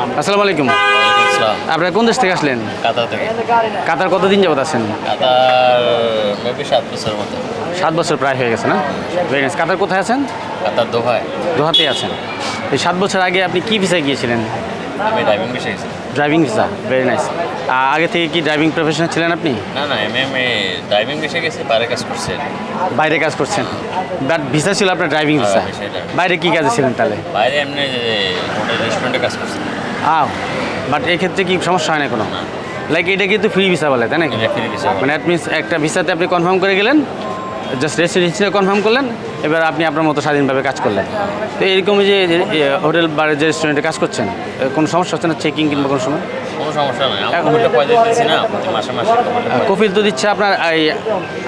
আসসালামু আলাইকুম। আপনারা কোন দেশ থেকে আসলেন? কাতার থেকে। কাতার কতদিন যাবত আছেন? কাতার মেবি 7 বছরের মতো। 7 বছর প্রায় হয়ে গেছে না? Very nice. কাতার কোথায় আছেন? কাতার দোহায়। দোহাতেই আছেন। এই 7 বছর আগে আপনি কি ভিসায় গিয়েছিলেন? আমি ড্রাইভিং বিষয়ে গেছি। Driving visa, very nice. আগে থেকে কি ড্রাইভিং প্রফেশনাল ছিলেন আপনি? না না এমএ ড্রাইভিং বিষয়ে গেছি, বাইরে কাজ করছি। বাইরে কাজ করছেন, বাট ভিসা ছিল আপনার ড্রাইভিং ভিসা। সেটা বাইরে কি কাজে ছিলেন তাহলে? বাইরে এমনি হোটেল রেস্টুরেন্টে কাজ করছি। বাট এই ক্ষেত্রে কি সমস্যা হয় না কোনো? লাইক এটা কিন্তু ফ্রি ভিসা বলে, তাই না? এটা ফ্রি ভিসা। মানে দ্যাট মিনস একটা ভিসাতে আপনি কনফার্ম করে গেলেন, জাস্ট রেসিডেন্সিটা কনফার্ম করলেন, এবার আপনি আপনার মতো স্বাধীনভাবে কাজ করলেন। তো এরকমই যে হোটেল বা যে রেস্টুরেন্টে কাজ করছেন, কোনো সমস্যা হচ্ছে না চেকিং কিংবা কোনো সময়? কোনো সমস্যা নাই, আমি কমিটে পয়সা দিচ্ছি না প্রতি মাসে মাসে। কফিল তো দিচ্ছে আপনার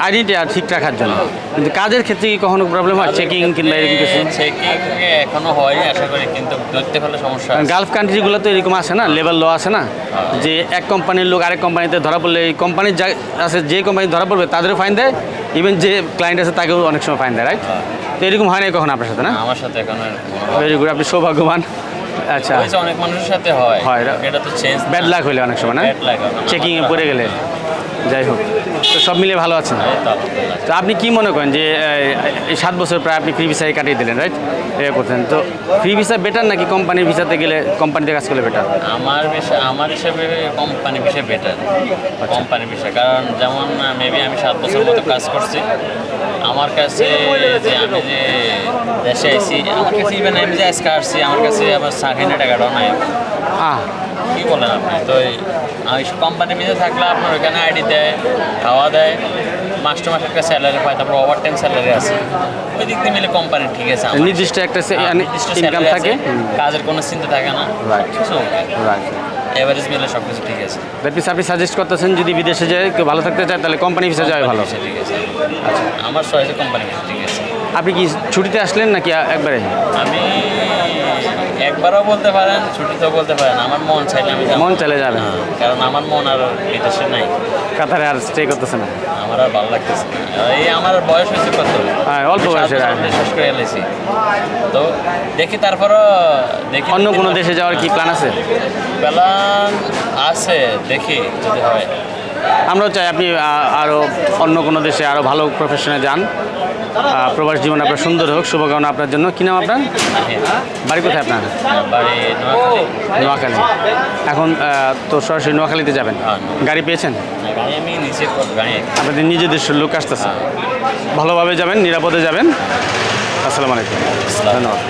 আইডেন্টি ঠিক রাখার জন্য, কিন্তু কাজের ক্ষেত্রে কি কখনো প্রবলেম হয় চেকিং কিংবা এরকম কিছু? চেকিং এখনো হয়নি আশা করি, কিন্তু ধরতে পারলে সমস্যা আছে। গালফ কান্ট্রিগুলো তো এরকম আছে না, লেবার ল আছে না, যে এক কোম্পানির লোক আরেক কোম্পানিতে ধরা পড়লে এই কোম্পানির যা আছে যে কোম্পানি ধরা পড়বে তাদেরও ফাইন দেয়, ইভেন যে ক্লায়েন্ট আছে তাকেও অনেক সময় ফাইন দেয়, রাইট? তো এরকম হয় না কখন আপনার সাথে? না, আমার সাথে এখন ভেরি গুড, আপনি সৌভাগ্যবান। আচ্ছা, অনেক মানুষের সাথে হয়, এটা তো চেঞ্জ। ব্যাড লাক হইলে অনেক সময় না, চেকিংয়ে পড়ে গেলে। যাই হোক, তো সব মিলিয়ে ভালো আছেন। তো আপনি কি মনে করেন যে এই 7 বছর প্রায় আপনি ফ্রি ভিসায় কাটিয়ে দিলেন, রাইট? এটা করতেন তো ফ্রি ভিসা বেটার নাকি কোম্পানির ভিসাতে গেলে, কোম্পানিতে কাজ করলে বেটার? আমার হিসাবে কোম্পানি বিষয় বেটার। কোম্পানি বিষয় কারণ যেমন মেবি আমি 7 বছর মতো কাজ করছি, আমার কাছে যে আমি যে দেশে আইসি, আমার কাছে ইভেন আমি যে আজকে আসছি আমার কাছে আমার চাকরির টাকাটাও নাই। কী বলেন আপনি? তো কোম্পানি ভিসা থাকলে আপনার ওইখানে আইডি দেয়, খাওয়া দেয়, মাস টু মাস একটা স্যালারি পায়, তারপর ওভার টাইম স্যালারি আছে। ওই দিক দিয়ে মিলে কোম্পানি ঠিক আছে, নির্দিষ্ট একটা ইনকাম থাকে, কাজের কোনো চিন্তা থাকে না। রাইট, এভারেজ মিলে সব কিছু ঠিক আছে। দ্যাট মিনস আপনি সাজেস্ট করতেছেন যদি বিদেশে যায় কেউ ভালো থাকতে চায় তাহলে কোম্পানি ভিসা যাওয়া ভালো। ঠিক আছে, আমার চয়েসে কোম্পানি ভিসা ঠিক আছে। আপনি কি ছুটিতে আসলেন নাকি একবারে? আমি একবারও বলতে পারেন, ছুটিতেও বলতে পারেন, আমার মন চাইলে আমি মন চলে যাবে, কারণ আমার মন আর বিদেশে নাই, কাতারে আর স্টে করতেছে না। আমার আর ভালো লাগতেছে না। এই আমার বয়স হয়েছে কত, অল্প বয়সে শেষ করে এলেছি। তো দেখি তারপরও দেখি অন্য কোনো দেশে যাওয়ার কি প্ল্যান আছে? প্ল্যান আছে, দেখি যদি হয়। আমরাও চাই আপনি আরও অন্য কোনো দেশে আরও ভালো প্রফেশনে যান, প্রবাস জীবন আপনার সুন্দর হোক, শুভকামনা আপনার জন্য। কী নাম আপনার? বাড়ি কোথায় আপনার? বাড়ি নোয়াখালী। এখন তো সরাসরি নোয়াখালীতে যাবেন, গাড়ি পেয়েছেন? আমি নিচে আপনাদের নিজেদের লোক আসতেছে, ভালোভাবে যাবেন, নিরাপদে যাবেন। আসসালামু আলাইকুম, ধন্যবাদ।